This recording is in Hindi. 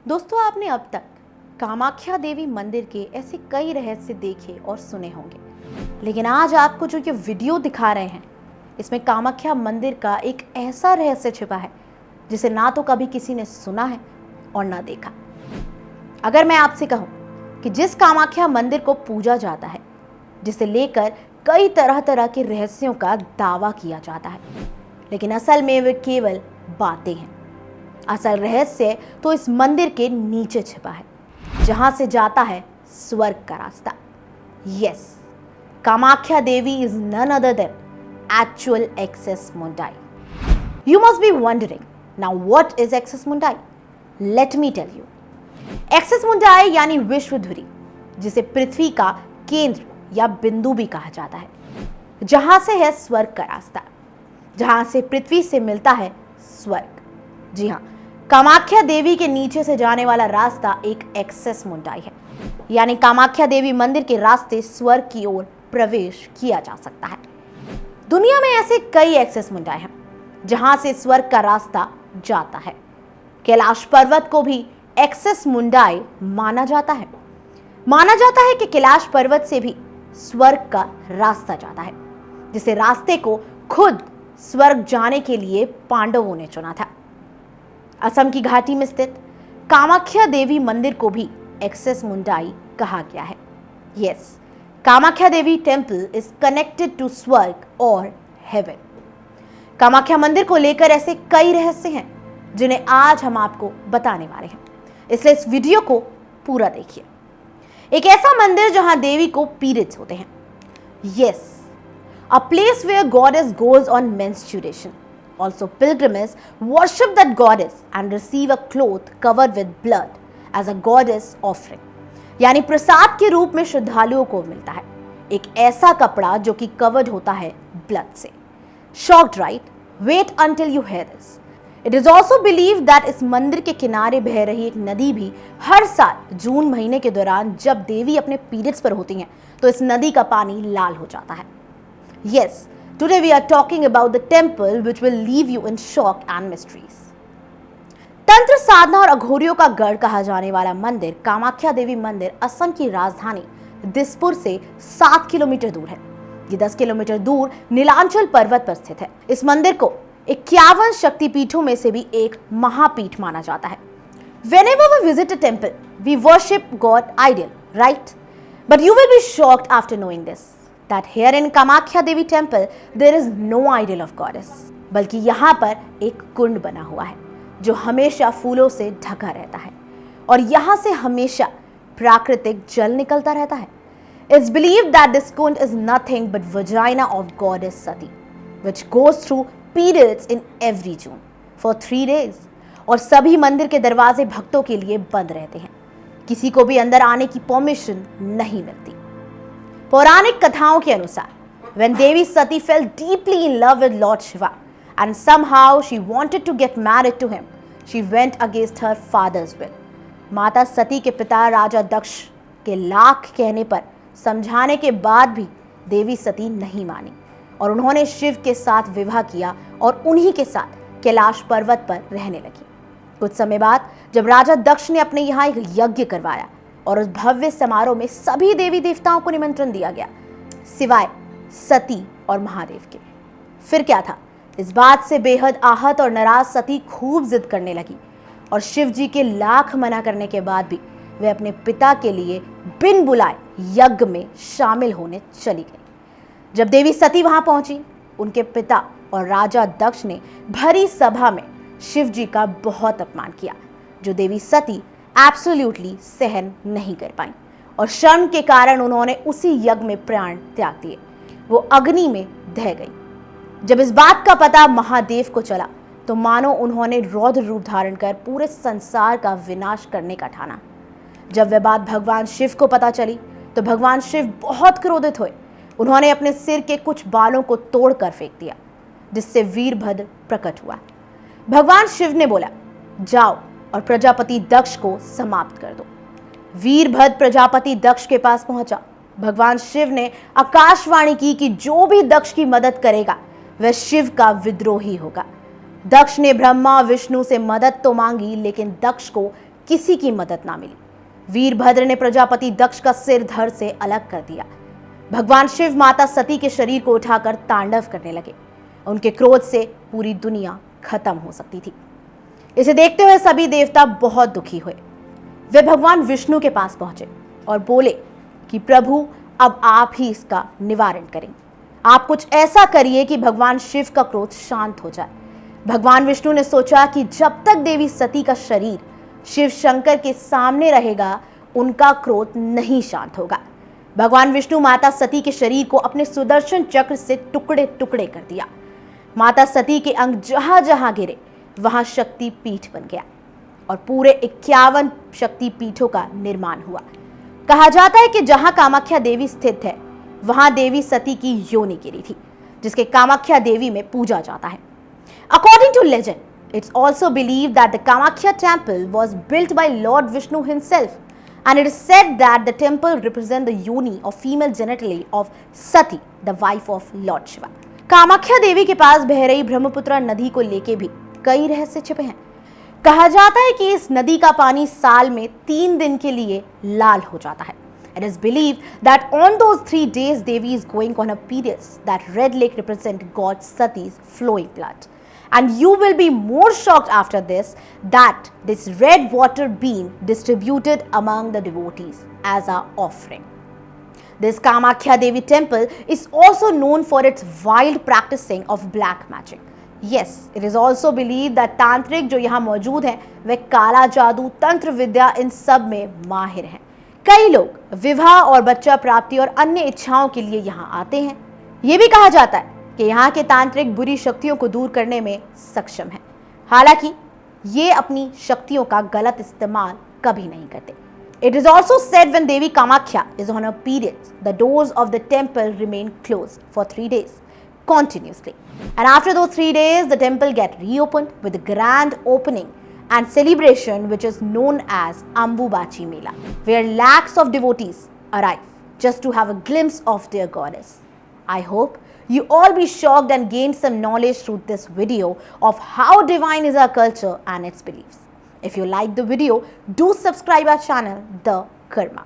दोस्तों, आपने अब तक कामाख्या देवी मंदिर के ऐसे कई रहस्य देखे और सुने होंगे, लेकिन आज आपको जो ये वीडियो दिखा रहे हैं, इसमें कामाख्या मंदिर का एक ऐसा रहस्य छिपा है जिसे ना तो कभी किसी ने सुना है और ना देखा। अगर मैं आपसे कहूं कि जिस कामाख्या मंदिर को पूजा जाता है, जिसे लेकर कई तरह तरह के रहस्यों का दावा किया जाता है, लेकिन असल में वे केवल बातें हैं। असल रहस्य तो इस मंदिर के नीचे छिपा है, जहां से जाता है स्वर्ग का रास्ता। Yes, Kamakhya Devi is none other than actual axis mundi. You must be wondering now what is axis mundi. Let me tell you. Axis mundi यानी विश्वधुरी, जिसे पृथ्वी का केंद्र या बिंदु भी कहा जाता है, जहां से है स्वर्ग का रास्ता, जहां से पृथ्वी से मिलता है स्वर्ग। जी हाँ, कामाख्या देवी के नीचे से जाने वाला रास्ता एक एक्सेस मुंडाई है, यानी कामाख्या देवी मंदिर के रास्ते स्वर्ग की ओर प्रवेश किया जा सकता है। दुनिया में ऐसे कई एक्सेस मुंडाई हैं जहां से स्वर्ग का रास्ता जाता है। कैलाश पर्वत को भी एक्सेस मुंडाई माना जाता है। माना जाता है कि कैलाश पर्वत से भी स्वर्ग का रास्ता जाता है, जिसे रास्ते को खुद स्वर्ग जाने के लिए पांडवों ने चुना था। असम की घाटी में स्थित कामाख्या देवी मंदिर को भी एक्सेस मुंडाई कहा गया है। Yes, Kamakhya Devi temple is connected to स्वर्ग और हेवन। कामाख्या मंदिर को लेकर ऐसे कई रहस्य हैं जिन्हें आज हम आपको बताने वाले हैं, इसलिए इस वीडियो को पूरा देखिए। एक ऐसा मंदिर जहां देवी को पीरियड्स होते हैं। Yes, a place where goddess goes on menstruation. Also, pilgrims worship that goddess and receive a cloth covered with blood as a goddess offering. यानी प्रसाद के रूप में श्रद्धालुओं को मिलता है एक ऐसा कपड़ा जो कि कवर्ड होता है ब्लड से। Shocked, right? Wait until you hear this. It is also believed that इस मंदिर के किनारे बह रही एक नदी भी हर साल जून महीने के दौरान जब देवी अपने पीरियड्स पर होती हैं तो इस नदी का पानी लाल हो जाता है। Yes, today we are talking about the temple which will leave you in shock and mysteries. तंत्र साधना और अघोरियों का गढ़ कहा जाने वाला मंदिर कामाख्या देवी मंदिर असम की राजधानी दिसपुर से 7 किलोमीटर दूर है। ये 10 किलोमीटर दूर नीलांचल पर्वत पर स्थित है। इस मंदिर को 51 शक्तिपीठों में से भी एक महापीठ माना जाता है। Whenever we visit a temple, we worship God ideal, right? But you will be shocked after knowing this. That here in Kamakhya Devi temple there is no idol of goddess, बल्कि यहाँ पर एक कुंड बना हुआ है जो हमेशा फूलों से ढका रहता है और यहाँ से हमेशा प्राकृतिक जल निकलता रहता है। It's believed that this kund is nothing but vagina of goddess Sati, which goes through periods in every June for 3 days. और सभी मंदिर के दरवाजे भक्तों के लिए बंद रहते हैं, किसी को भी अंदर आने की परमिशन नहीं मिलती। पौराणिक कथाओं के अनुसार when Devi Sati fell deeply in love with Lord Shiva and somehow she wanted to get married to him, she went against her father's will. माता सती के पिता राजा दक्ष के लाख कहने पर समझाने के बाद भी देवी सती नहीं मानी और उन्होंने शिव के साथ विवाह किया और उन्हीं के साथ कैलाश पर्वत पर रहने लगी। कुछ समय बाद जब राजा दक्ष ने अपने यहाँ एक यज्ञ करवाया और उस भव्य समारोह में सभी देवी देवताओं को निमंत्रण दिया गया सिवाय सती और महादेव के। फिर क्या था, इस बात से बेहद आहत और नाराज सती खूब जिद करने लगी और शिव जी के लाख मना करने के बाद भी वे अपने पिता के लिए बिन बुलाए यज्ञ में शामिल होने चली गई। जब देवी सती वहां पहुंची, उनके पिता और राजा दक्ष ने भरी सभा में शिव जी का बहुत अपमान किया, जो देवी सती एब्सोल्युटली सहन नहीं कर पाई और शर्म के कारण उन्होंने उसी यज्ञ में प्राण त्याग दिए। वो अग्नि में दह गई। जब इस बात का पता महादेव को चला तो मानो उन्होंने रौद्र रूप धारण कर पूरे संसार का विनाश करने का ठाना। जब वह बात भगवान शिव को पता चली तो भगवान शिव बहुत क्रोधित हुए। उन्होंने अपने सिर के कुछ बालों को तोड़कर फेंक दिया, जिससे वीरभद्र प्रकट हुआ। भगवान शिव ने बोला, जाओ और प्रजापति दक्ष को समाप्त कर दो। वीरभद्र प्रजापति दक्ष के पास पहुंचा। भगवान शिव ने आकाशवाणी की कि जो भी दक्ष की मदद करेगा वह शिव का विद्रोही होगा। दक्ष ने ब्रह्मा विष्णु से मदद तो मांगी, लेकिन दक्ष को किसी की मदद ना मिली। वीरभद्र ने प्रजापति दक्ष का सिर धड़ से अलग कर दिया। भगवान शिव माता सती के शरीर को उठाकर तांडव करने लगे। उनके क्रोध से पूरी दुनिया खत्म हो सकती थी। इसे देखते हुए सभी देवता बहुत दुखी हुए। वे भगवान विष्णु के पास पहुंचे और बोले कि प्रभु, अब आप ही इसका निवारण करेंगे। आप कुछ ऐसा करिए कि भगवान शिव का क्रोध शांत हो जाए। भगवान विष्णु ने सोचा कि जब तक देवी सती का शरीर शिव शंकर के सामने रहेगा, उनका क्रोध नहीं शांत होगा। भगवान विष्णु माता सती के शरीर को अपने सुदर्शन चक्र से टुकड़े टुकड़े कर दिया। माता सती के अंग जहां जहां गिरे वहां शक्ति पीठ बन गया और पूरे 51 शक्ति पीठों का निर्माण हुआ। कहा जाता है कि जहां कामाख्या देवी स्थित है वहां देवी सती की योनि गिरी थी, जिसके कामाख्या देवी में पूजा जाता है। According to legend, it's also believed that the Kamakhya temple was built by Lord Vishnu himself, and it is said that the temple represents the yoni or female genitalia of Sati, the wife of Lord Shiva. Kamakhya देवी के पास बह रही ब्रह्मपुत्र नदी को लेके भी कई रहस्य छिपे हैं। कहा जाता है कि इस नदी का पानी साल में 3 दिन के लिए लाल हो जाता है। It is believed that on those 3 days Devi is going on her periods. That red lake represents God Sati's flowing blood. And you will be more shocked after this that this red water being distributed among the devotees as an offering. This Kamakhya Devi temple is also known for its wild practicing of black magic. Yes, it is also believed that तांत्रिक जो यहाँ मौजूद हैं वे काला जादू, तंत्र विद्या इन सब में माहिर हैं। कई लोग विवाह और बच्चा प्राप्ति और अन्य इच्छाओं के लिए यहाँ आते हैं। ये भी कहा जाता है कि यहाँ के तांत्रिक बुरी शक्तियों को दूर करने में सक्षम हैं। हालांकि ये अपनी शक्तियों का गलत इस्तेमाल कभी नहीं करते। It is also said when Devi Kamakhya is on her periods, the doors of the temple remain closed for 3 days continuously. And after those 3 days, the temple get reopened with a grand opening and celebration which is known as Ambubachi Mela, where lakhs of devotees arrive just to have a glimpse of their goddess. I hope you all be shocked and gain some knowledge through this video of how divine is our culture and its beliefs. If you like the video, do subscribe our channel, The Karma.